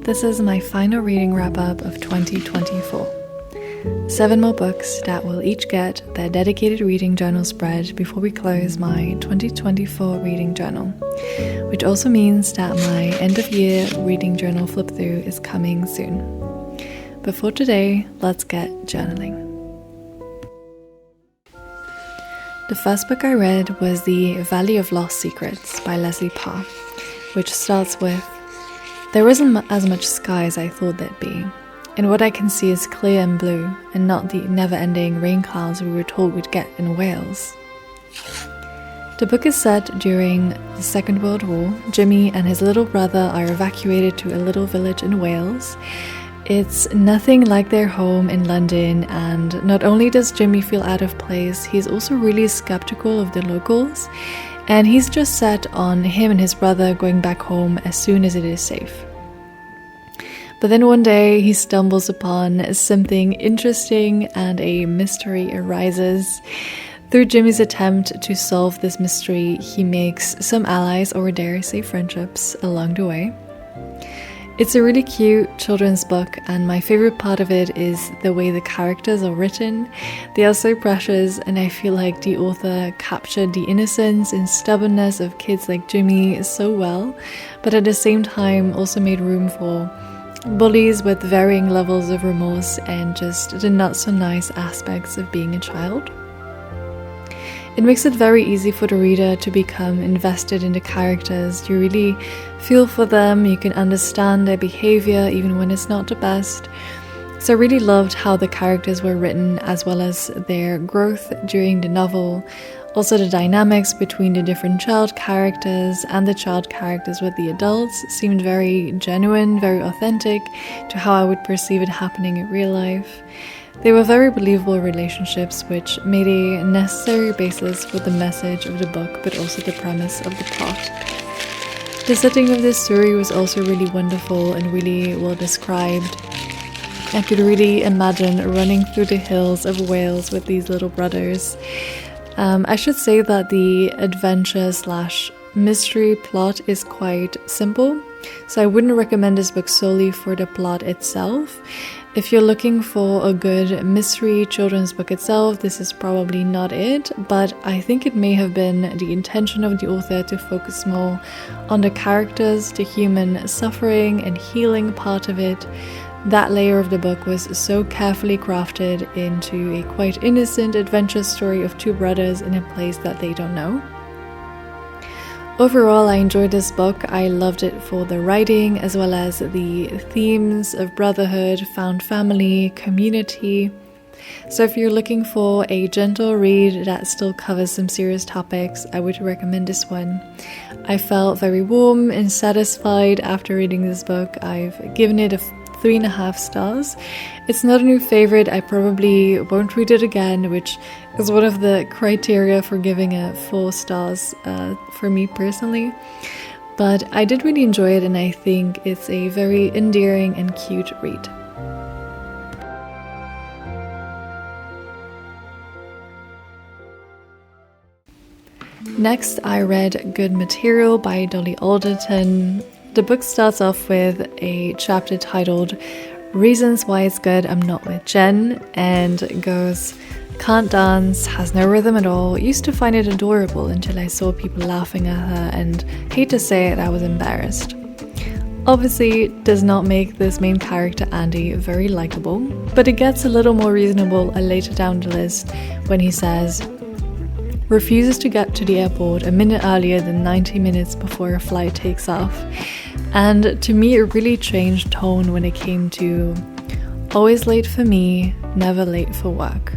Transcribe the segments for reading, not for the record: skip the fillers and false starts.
This is my final reading wrap-up of 2024. 7 more books that will each get their dedicated reading journal spread before we close my 2024 reading journal, which also means that my end-of-year reading journal flip-through is coming soon. But for today, let's get journaling. The first book I read was The Valley of Lost Secrets by Leslie Parr, which starts with, "There isn't as much sky as I thought there'd be, and what I can see is clear and blue, and not the never-ending rain clouds we were told we'd get in Wales." The book is set during the Second World War. Jimmy and his little brother are evacuated to a little village in Wales. It's nothing like their home in London, and not only does Jimmy feel out of place, he's also really skeptical of the locals, and he's just set on him and his brother going back home as soon as it is safe. But then one day he stumbles upon something interesting and a mystery arises. Through Jimmy's attempt to solve this mystery, he makes some allies, or dare I say friendships, along the way. It's a really cute children's book, and my favorite part of it is the way the characters are written. They are so precious, and I feel like the author captured the innocence and stubbornness of kids like Jimmy so well, but at the same time also made room for bullies with varying levels of remorse and just the not so nice aspects of being a child. It makes it very easy for the reader to become invested in the characters. You really feel for them, you can understand their behavior even when it's not the best. So I really loved how the characters were written, as well as their growth during the novel. Also the dynamics between the different child characters and the child characters with the adults seemed very genuine, very authentic to how I would perceive it happening in real life. They were very believable relationships, which made a necessary basis for the message of the book, but also the premise of the plot. The setting of this story was also really wonderful and really well described. I could really imagine running through the hills of Wales with these little brothers. I should say that the adventure/mystery plot is quite simple, so I wouldn't recommend this book solely for the plot itself. If you're looking for a good mystery children's book itself, this is probably not it, but I think it may have been the intention of the author to focus more on the characters, the human suffering and healing part of it. That layer of the book was so carefully crafted into a quite innocent adventure story of 2 brothers in a place that they don't know. Overall, I enjoyed this book. I loved it for the writing, as well as the themes of brotherhood, found family, community. So if you're looking for a gentle read that still covers some serious topics, I would recommend this one. I felt very warm and satisfied after reading this book. I've given it a 3.5 stars. It's not a new favorite. I probably won't read it again, which is one of the criteria for giving it 4 stars for me personally. But I did really enjoy it, and I think it's a very endearing and cute read. Next, I read Good Material by Dolly Alderton. The book starts off with a chapter titled Reasons Why It's Good I'm Not With Jen, and goes, "Can't dance, has no rhythm at all, used to find it adorable until I saw people laughing at her, and hate to say it, I was embarrassed." Obviously does not make this main character Andy very likable, but it gets a little more reasonable later down the list when he says, refuses to get to the airport a minute earlier than 90 minutes before a flight takes off. And to me, it really changed tone when it came to always late for me, never late for work.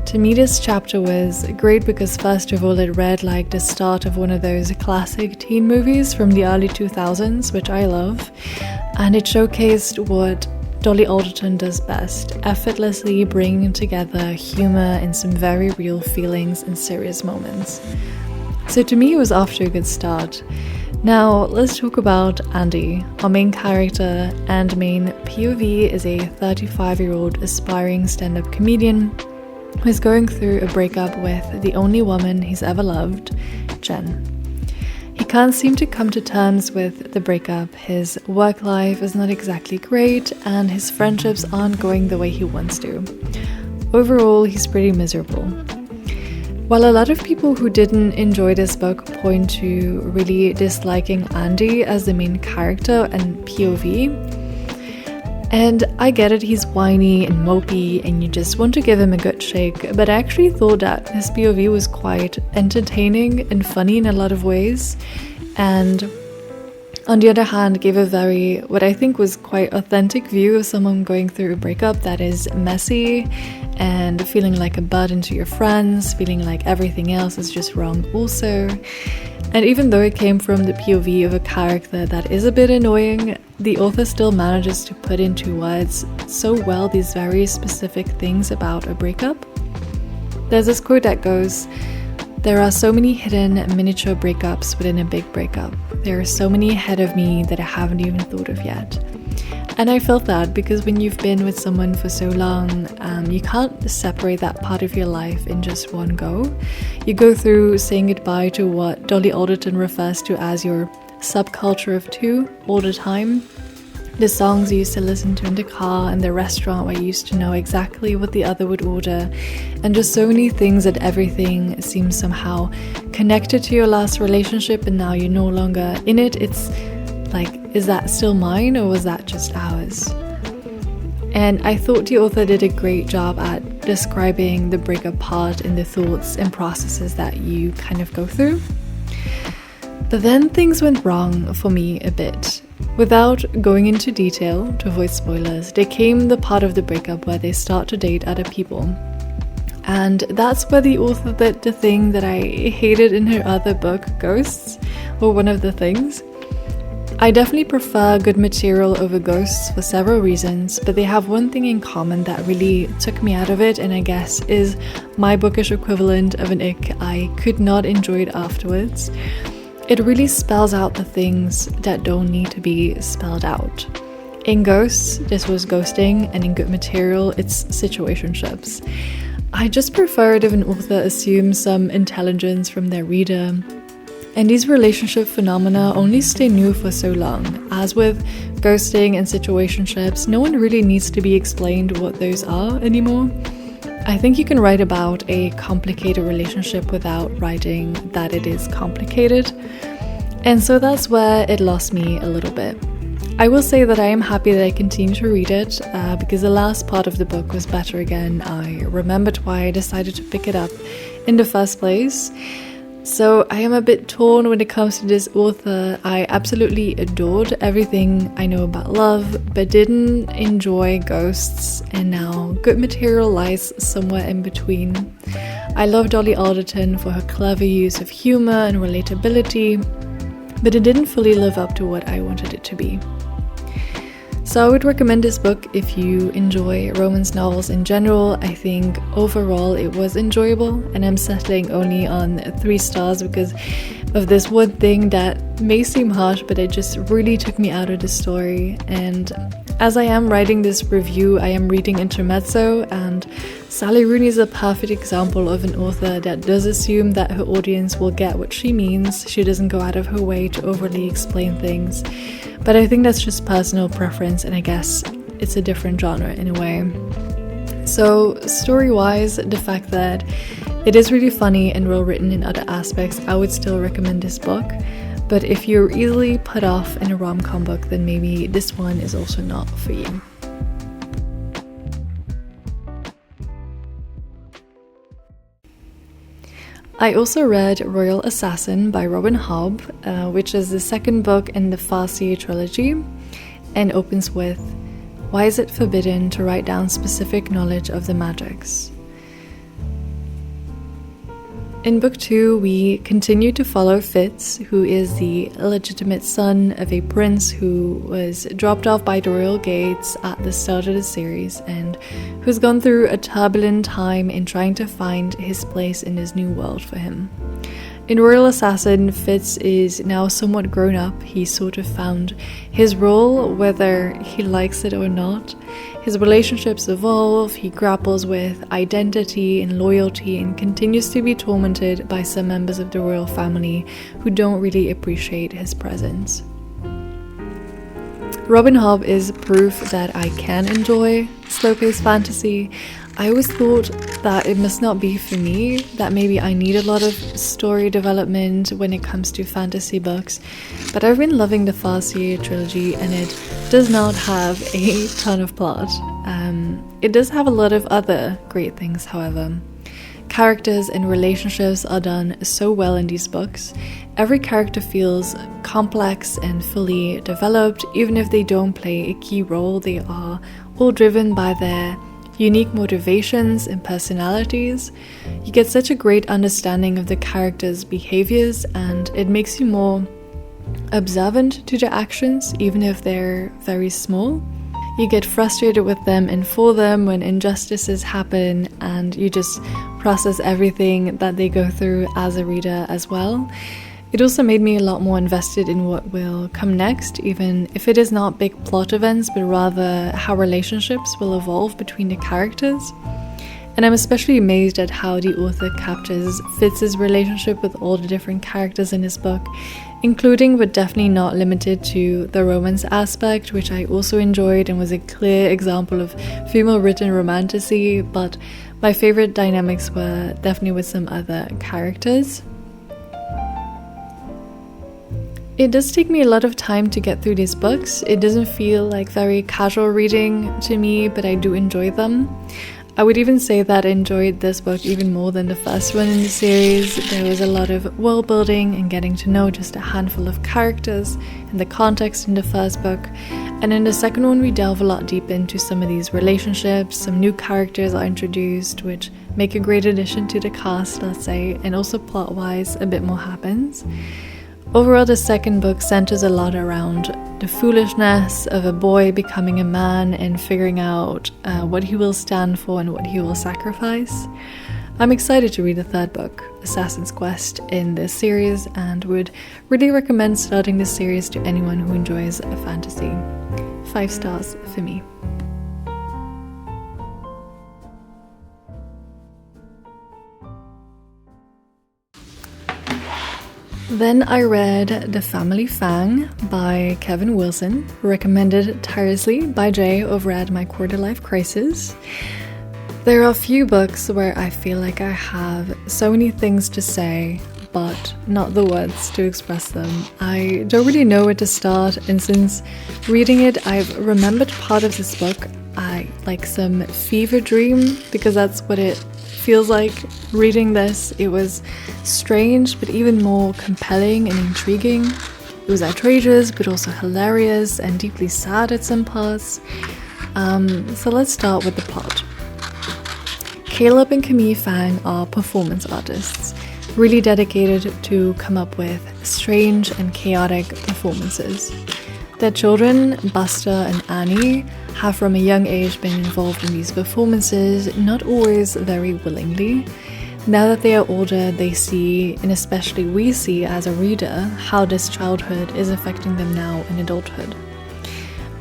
To me, this chapter was great because first of all, it read like the start of one of those classic teen movies from the early 2000s, which I love. And it showcased what Dolly Alderton does best, effortlessly bringing together humor and some very real feelings and serious moments. So to me, it was off to a good start. Now, let's talk about Andy. Our main character and main POV is a 35-year-old aspiring stand-up comedian who is going through a breakup with the only woman he's ever loved, Jen. He can't seem to come to terms with the breakup, his work life is not exactly great, and his friendships aren't going the way he wants to. Overall, he's pretty miserable. While a lot of people who didn't enjoy this book point to really disliking Andy as the main character and POV, and I get it, he's whiny and mopey and you just want to give him a good shake, but I actually thought that his POV was quite entertaining and funny in a lot of ways, and on the other hand gave a very, what I think was quite authentic view of someone going through a breakup that is messy and feeling like a burden to your friends, feeling like everything else is just wrong also. And even though it came from the POV of a character that is a bit annoying, the author still manages to put into words so well these very specific things about a breakup. There's this quote that goes, "There are so many hidden miniature breakups within a big breakup. There are so many ahead of me that I haven't even thought of yet." And I felt that because when you've been with someone for so long, you can't separate that part of your life in just one go. You go through saying goodbye to what Dolly Alderton refers to as your subculture of two all the time. The songs you used to listen to in the car and the restaurant where you used to know exactly what the other would order, and just so many things that everything seems somehow connected to your last relationship and now you're no longer in it. It's like, is that still mine or was that just ours? And I thought the author did a great job at describing the breakup part and the thoughts and processes that you kind of go through. But then things went wrong for me a bit. Without going into detail to avoid spoilers, there came the part of the breakup where they start to date other people. And that's where the author did the thing that I hated in her other book, Ghosts, or one of the things. I definitely prefer good material over Ghosts for several reasons, but they have one thing in common that really took me out of it, and I guess is my bookish equivalent of an ick. I could not enjoy it afterwards. It really spells out the things that don't need to be spelled out. In Ghosts, this was ghosting, and in good material, it's situationships. I just prefer it if an author assumes some intelligence from their reader. And these relationship phenomena only stay new for so long. As with ghosting and situationships, no one really needs to be explained what those are anymore. I think you can write about a complicated relationship without writing that it is complicated. And so that's where it lost me a little bit. I will say that I am happy that I continued to read it because the last part of the book was better again. I remembered why I decided to pick it up in the first place. So I am a bit torn when it comes to this author. I absolutely adored everything I know about love, but didn't enjoy Ghosts, and now good material lies somewhere in between. I love Dolly Alderton for her clever use of humor and relatability, but it didn't fully live up to what I wanted it to be. So I would recommend this book if you enjoy romance novels in general. I think overall it was enjoyable, and I'm settling only on 3 stars because of this one thing that may seem harsh, but it just really took me out of the story. And as I am writing this review, I am reading Intermezzo, and Sally Rooney is a perfect example of an author that does assume that her audience will get what she means. She doesn't go out of her way to overly explain things. But I think that's just personal preference, and I guess it's a different genre in a way. So story-wise, the fact that it is really funny and well written in other aspects, I would still recommend this book. But if you're easily put off in a rom-com book, then maybe this one is also not for you. I also read Royal Assassin by Robin Hobb, which is the second book in the Farsi trilogy, and opens with, "Why is it forbidden to write down specific knowledge of the magics?" In book 2, we continue to follow Fitz, who is the illegitimate son of a prince who was dropped off by the royal gates at the start of the series and who's gone through a turbulent time in trying to find his place in this new world for him. In Royal Assassin, Fitz is now somewhat grown up. He's sort of found his role, whether he likes it or not. His relationships evolve, he grapples with identity and loyalty, and continues to be tormented by some members of the royal family who don't really appreciate his presence. Robin Hobb is proof that I can enjoy slow-paced fantasy. I always thought that it must not be for me, that maybe I need a lot of story development when it comes to fantasy books, but I've been loving the Farseer trilogy, and it does not have a ton of plot. It does have a lot of other great things, however. Characters and relationships are done so well in these books. Every character feels complex and fully developed. Even if they don't play a key role, they are all driven by their unique motivations and personalities. You get such a great understanding of the characters' behaviors, and it makes you more observant to their actions, even if they're very small. You get frustrated with them and for them when injustices happen, and you just process everything that they go through as a reader as well. It also made me a lot more invested in what will come next, even if it is not big plot events, but rather how relationships will evolve between the characters. And I'm especially amazed at how the author captures Fitz's relationship with all the different characters in his book, including but definitely not limited to the romance aspect, which I also enjoyed and was a clear example of female written romantasy, but my favorite dynamics were definitely with some other characters. It does take me a lot of time to get through these books. It doesn't feel like very casual reading to me, but I do enjoy them. I would even say that I enjoyed this book even more than the first one in the series. There was a lot of world building and getting to know just a handful of characters and the context in the first book. And in the second one, we delve a lot deeper into some of these relationships. Some new characters are introduced, which make a great addition to the cast, let's say, and also plot-wise, a bit more happens. Overall, the second book centers a lot around the foolishness of a boy becoming a man and figuring out what he will stand for and what he will sacrifice. I'm excited to read the third book, Assassin's Quest, in this series, and would really recommend starting this series to anyone who enjoys fantasy. 5 stars for me. Then I read The Family Fang by Kevin Wilson, recommended tirelessly by Jay over at My Quarter Life Crisis. There are a few books where I feel like I have so many things to say, but not the words to express them. I don't really know where to start, and since reading it, I've remembered part of this book like some fever dream, because that's what it feels like reading this. It was strange, but even more compelling and intriguing. It was outrageous, but also hilarious and deeply sad at some parts. So let's start with the plot. Caleb and Camille Fang are performance artists, really dedicated to come up with strange and chaotic performances. Their children, Buster and Annie, have from a young age been involved in these performances, not always very willingly. Now that they are older, they see, and especially we see as a reader, how this childhood is affecting them now in adulthood.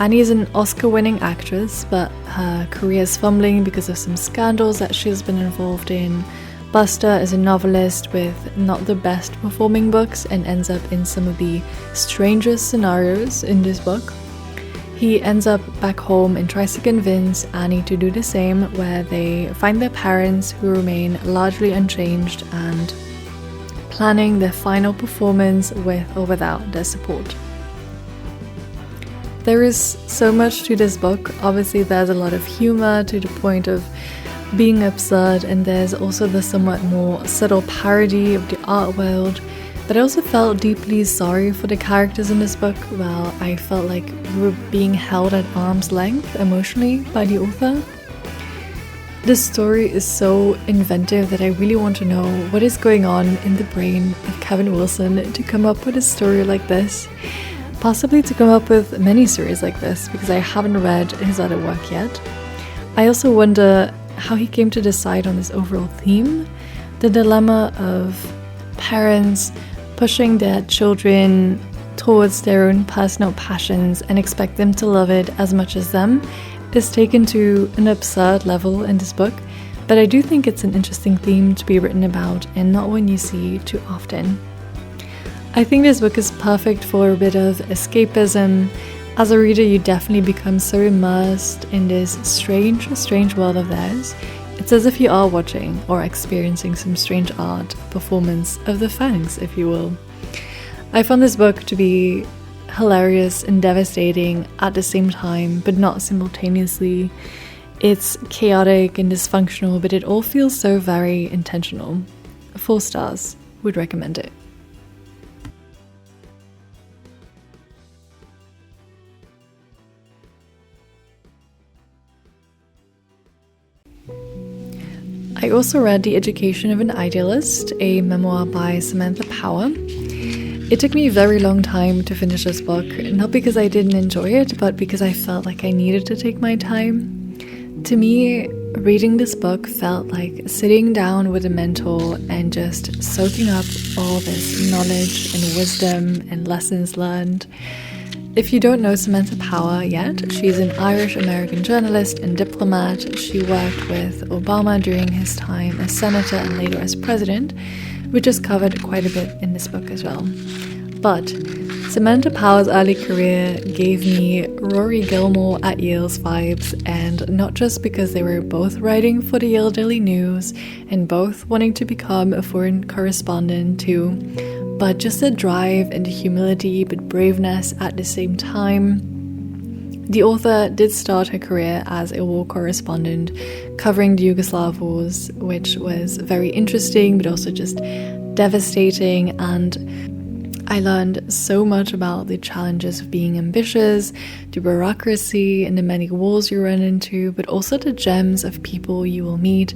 Annie is an Oscar-winning actress, but her career is fumbling because of some scandals that she's been involved in. Buster is a novelist with not the best performing books and ends up in some of the strangest scenarios in this book. He ends up back home and tries to convince Annie to do the same, where they find their parents, who remain largely unchanged, and planning their final performance with or without their support. There is so much to this book. Obviously there's a lot of humor to the point of being absurd, and there's also the somewhat more subtle parody of the art world. But I also felt deeply sorry for the characters in this book. Well, I felt like we were being held at arm's length emotionally by the author. This story is so inventive that I really want to know what is going on in the brain of Kevin Wilson to come up with a story like this. Possibly to come up with many stories like this, because I haven't read his other work yet. I also wonder how he came to decide on this overall theme, the dilemma of parents pushing their children towards their own personal passions and expect them to love it as much as them, is taken to an absurd level in this book, but I do think it's an interesting theme to be written about and not one you see too often. I think this book is perfect for a bit of escapism. As a reader, you definitely become so immersed in this strange world of theirs. It's as if you are watching or experiencing some strange art performance of the fangs, if you will. I found this book to be hilarious and devastating at the same time, but not simultaneously. It's chaotic and dysfunctional, but it all feels so very intentional. 4 stars, would recommend it. I also read The Education of an Idealist, a memoir by Samantha Power. It took me a very long time to finish this book, not because I didn't enjoy it, but because I felt like I needed to take my time. To me, reading this book felt like sitting down with a mentor and just soaking up all this knowledge and wisdom and lessons learned. If you don't know Samantha Power yet, she's an Irish-American journalist and diplomat. She worked with Obama during his time as senator and later as president, which is covered quite a bit in this book as well. But Samantha Power's early career gave me Rory Gilmore at Yale's vibes, and not just because they were both writing for the Yale Daily News and both wanting to become a foreign correspondent too, but just the drive and the humility but braveness at the same time. The author did start her career as a war correspondent covering the Yugoslav wars, which was very interesting but also just devastating, and I learned so much about the challenges of being ambitious, the bureaucracy and the many walls you run into, but also the gems of people you will meet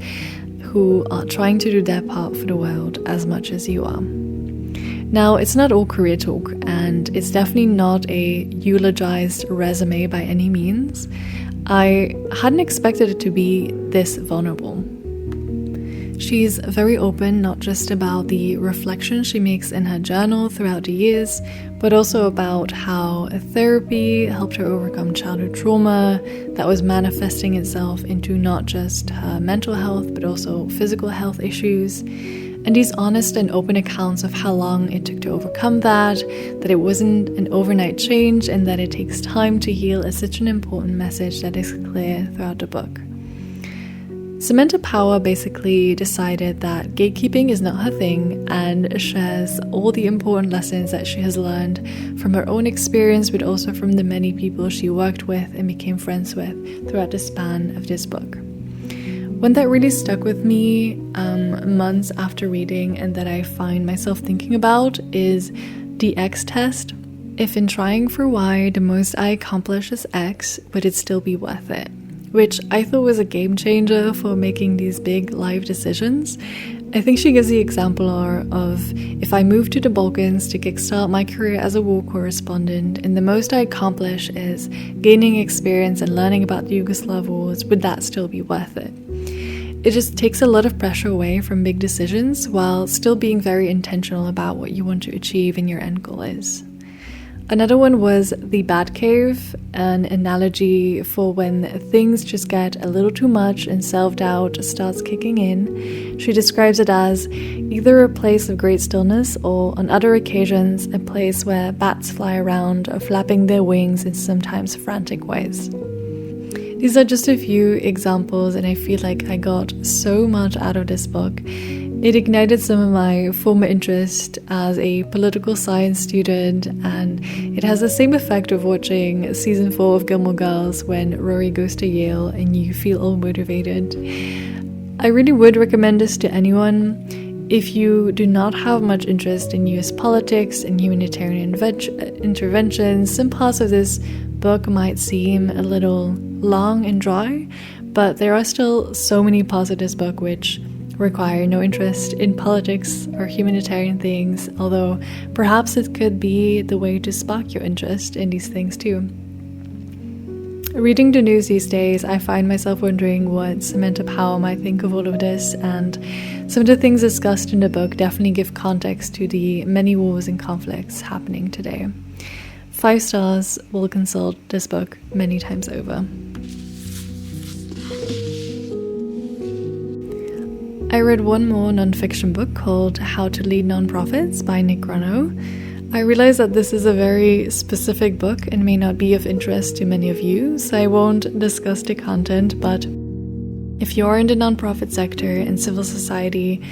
who are trying to do their part for the world as much as you are. Now, it's not all career talk, and it's definitely not a eulogized resume by any means. I hadn't expected it to be this vulnerable. She's very open, not just about the reflections she makes in her journal throughout the years, but also about how therapy helped her overcome childhood trauma that was manifesting itself into not just her mental health, but also physical health issues. And these honest and open accounts of how long it took to overcome that it wasn't an overnight change, and that it takes time to heal is such an important message that is clear throughout the book. Samantha Power basically decided that gatekeeping is not her thing and shares all the important lessons that she has learned from her own experience, but also from the many people she worked with and became friends with throughout the span of this book. One that really stuck with me months after reading and that I find myself thinking about is the X test. If in trying for Y, the most I accomplish is X, would it still be worth it? Which I thought was a game changer for making these big life decisions. I think she gives the example of if I move to the Balkans to kickstart my career as a war correspondent and the most I accomplish is gaining experience and learning about the Yugoslav wars, would that still be worth it? It just takes a lot of pressure away from big decisions while still being very intentional about what you want to achieve and your end goal is. Another one was the bat cave, an analogy for when things just get a little too much and self-doubt starts kicking in. She describes it as either a place of great stillness or, on other occasions, a place where bats fly around, flapping their wings in sometimes frantic ways. These are just a few examples, and I feel like I got so much out of this book. It ignited some of my former interest as a political science student, and it has the same effect of watching season 4 of Gilmore Girls when Rory goes to Yale and you feel all motivated. I really would recommend this to anyone. If you do not have much interest in US politics and humanitarian interventions, some parts of this book might seem a little long and dry, but there are still so many parts of this book which require no interest in politics or humanitarian things, although perhaps it could be the way to spark your interest in these things too. Reading the news these days, I find myself wondering what Samantha Power might think of all of this, and some of the things discussed in the book definitely give context to the many wars and conflicts happening today. 5 stars, will consult this book many times over. I read one more nonfiction book called How to Lead Nonprofits by Nick Grano. I realize that this is a very specific book and may not be of interest to many of you, so I won't discuss the content, but if you are in the nonprofit sector and civil society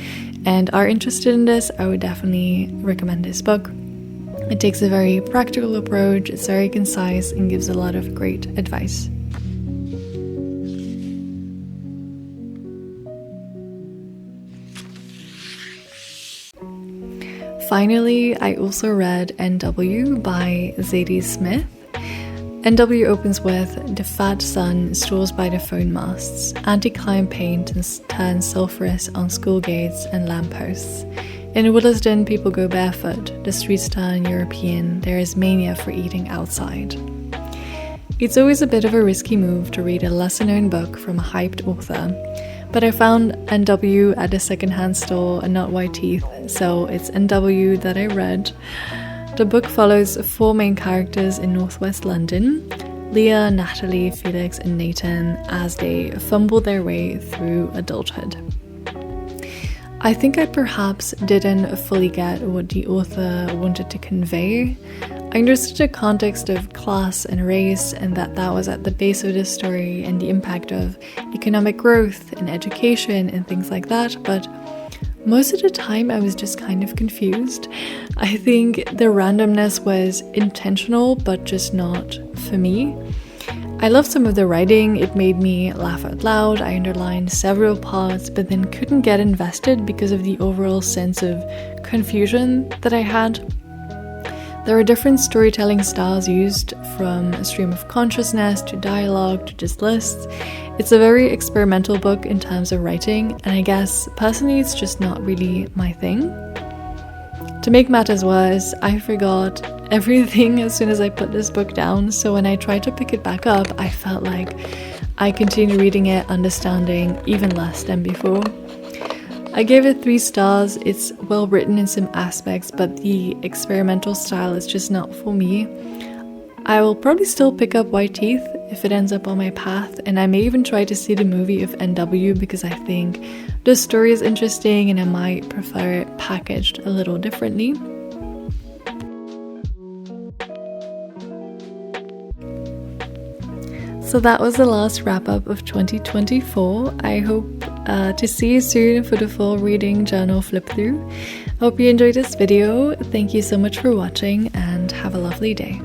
and are interested in this, I would definitely recommend this book. It takes a very practical approach, it's very concise, and gives a lot of great advice. Finally, I also read N.W. by Zadie Smith. N.W. opens with "The fat sun strolls by the phone masts, anti-climb paint turns sulphurous on school gates and lampposts. In Willisden, people go barefoot, the streets turn European, there is mania for eating outside." It's always a bit of a risky move to read a lesser-known book from a hyped author, but I found N.W. at a secondhand store and not White Teeth, so it's N.W. that I read. The book follows 4 main characters in northwest London, Leah, Natalie, Felix, and Nathan, as they fumble their way through adulthood. I think I perhaps didn't fully get what the author wanted to convey. I understood the context of class and race and that was at the base of the story and the impact of economic growth and education and things like that, but most of the time I was just kind of confused. I think the randomness was intentional but just not for me. I loved some of the writing, it made me laugh out loud, I underlined several parts but then couldn't get invested because of the overall sense of confusion that I had. There are different storytelling styles used, from a stream of consciousness to dialogue to just lists. It's a very experimental book in terms of writing, and I guess personally it's just not really my thing. To make matters worse, I forgot everything as soon as I put this book down, so when I tried to pick it back up, I felt like I continued reading it understanding even less than before. I gave it 3 stars. It's well written in some aspects, but the experimental style is just not for me. I will probably still pick up White Teeth if it ends up on my path, and I may even try to see the movie of N.W. because I think the story is interesting and I might prefer it packaged a little differently. So that was the last wrap-up of 2024. I hope to see you soon for the full reading journal flip through. Hope you enjoyed this video. Thank you so much for watching and have a lovely day.